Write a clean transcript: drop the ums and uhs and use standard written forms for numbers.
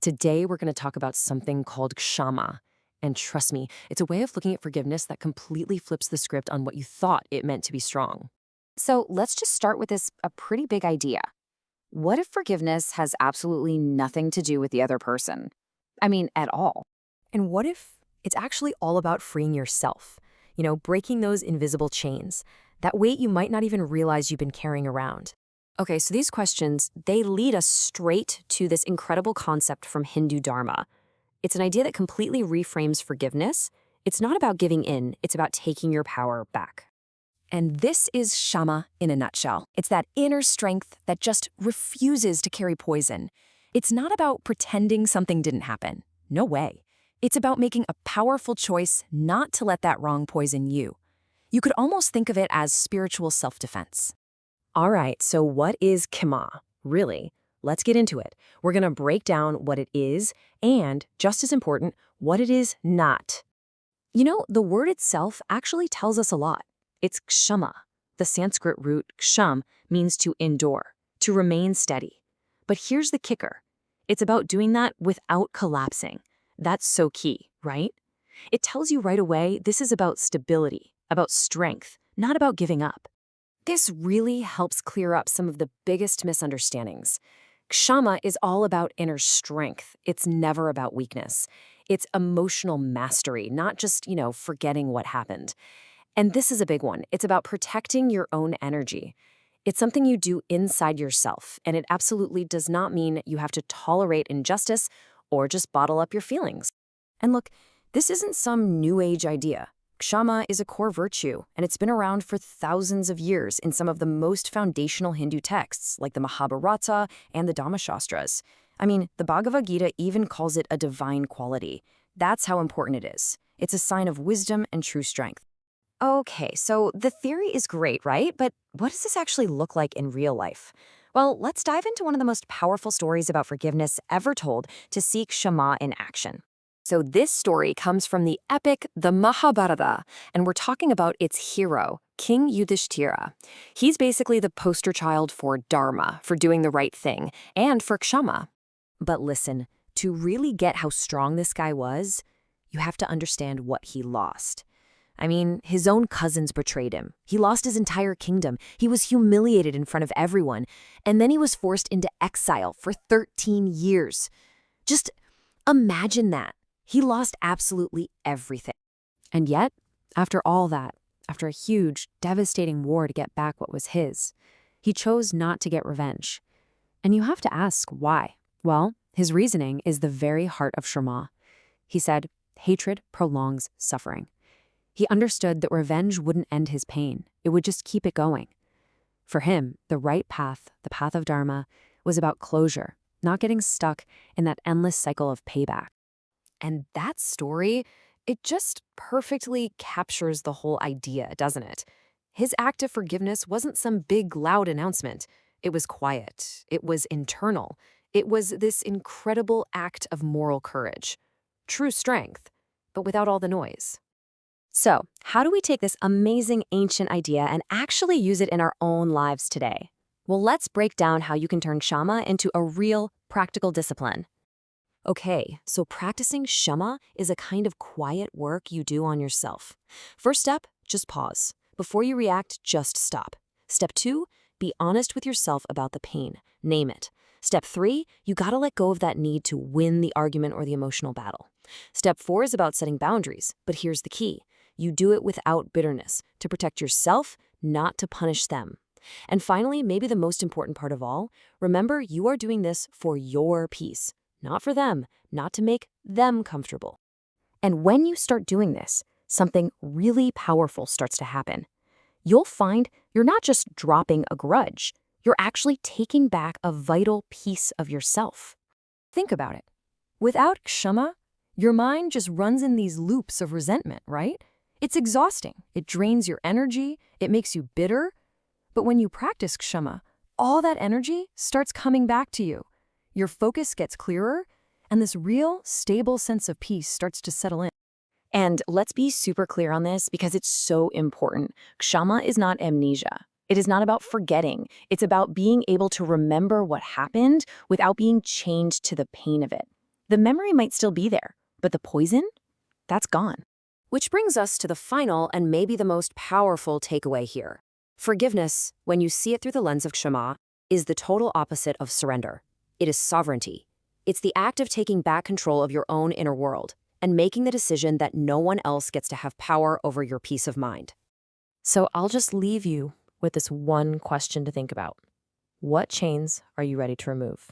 Today, we're going to talk about something called Kṣamā. And trust me, it's a way of looking at forgiveness that completely flips the script on what you thought it meant to be strong. So let's just start with a pretty big idea. What if forgiveness has absolutely nothing to do with the other person? I mean, at all. And what if it's actually all about freeing yourself? Breaking those invisible chains, that weight you might not even realize you've been carrying around. Okay, so these questions, they lead us straight to this incredible concept from Hindu Dharma. It's an idea that completely reframes forgiveness. It's not about giving in, it's about taking your power back. And this is Kṣamā in a nutshell. It's that inner strength that just refuses to carry poison. It's not about pretending something didn't happen. No way. It's about making a powerful choice not to let that wrong poison you. You could almost think of it as spiritual self-defense. All right, so what is Kṣamā? Really? Let's get into it. We're going to break down what it is and, just as important, what it is not. The word itself actually tells us a lot. It's Kṣamā. The Sanskrit root ksham means to endure, to remain steady. But here's the kicker. It's about doing that without collapsing. That's so key, right? It tells you right away this is about stability, about strength, not about giving up. This really helps clear up some of the biggest misunderstandings. Kṣamā is all about inner strength. It's never about weakness. It's emotional mastery, not just, forgetting what happened. And this is a big one. It's about protecting your own energy. It's something you do inside yourself, and it absolutely does not mean you have to tolerate injustice or just bottle up your feelings. And look, this isn't some new age idea. Kṣamā is a core virtue, and it's been around for thousands of years in some of the most foundational Hindu texts, like the Mahābhārata and the Dharma Shāstras. I mean, the Bhagavad Gita even calls it a divine quality. That's how important it is. It's a sign of wisdom and true strength. Okay, so the theory is great, right? But what does this actually look like in real life? Well, let's dive into one of the most powerful stories about forgiveness ever told to see Kṣamā in action. So this story comes from the epic The Mahābhārata, and we're talking about its hero, King Yudhiṣṭhira. He's basically the poster child for Dharma, for doing the right thing, and for Kṣamā. But listen, to really get how strong this guy was, you have to understand what he lost. I mean, his own cousins betrayed him. He lost his entire kingdom. He was humiliated in front of everyone. And then he was forced into exile for 13 years. Just imagine that. He lost absolutely everything. And yet, after all that, after a huge, devastating war to get back what was his, he chose not to get revenge. And you have to ask why. Well, his reasoning is the very heart of Kṣamā. He said, hatred prolongs suffering. He understood that revenge wouldn't end his pain. It would just keep it going. For him, the right path, the path of Dharma, was about closure, not getting stuck in that endless cycle of payback. And that story, it just perfectly captures the whole idea, doesn't it? His act of forgiveness wasn't some big, loud announcement. It was quiet. It was internal. It was this incredible act of moral courage. True strength, but without all the noise. So, how do we take this amazing ancient idea and actually use it in our own lives today? Well, let's break down how you can turn Kṣamā into a real, practical discipline. Okay, so practicing Kṣamā is a kind of quiet work you do on yourself. First step, just pause. Before you react, just stop. Step 2, be honest with yourself about the pain. Name it. Step 3, you gotta let go of that need to win the argument or the emotional battle. Step 4 is about setting boundaries, but here's the key. You do it without bitterness, to protect yourself, not to punish them. And finally, maybe the most important part of all, remember you are doing this for your peace, not for them, not to make them comfortable. And when you start doing this, something really powerful starts to happen. You'll find you're not just dropping a grudge, you're actually taking back a vital piece of yourself. Think about it. Without Kṣamā, your mind just runs in these loops of resentment, right? It's exhausting. It drains your energy. It makes you bitter. But when you practice Kṣamā, all that energy starts coming back to you. Your focus gets clearer, and this real, stable sense of peace starts to settle in. And let's be super clear on this because it's so important. Kṣamā is not amnesia. It is not about forgetting. It's about being able to remember what happened without being chained to the pain of it. The memory might still be there, but the poison? That's gone. Which brings us to the final and maybe the most powerful takeaway here. Forgiveness, when you see it through the lens of Kṣamā, is the total opposite of surrender. It is sovereignty. It's the act of taking back control of your own inner world and making the decision that no one else gets to have power over your peace of mind. So I'll just leave you with this one question to think about. What chains are you ready to remove?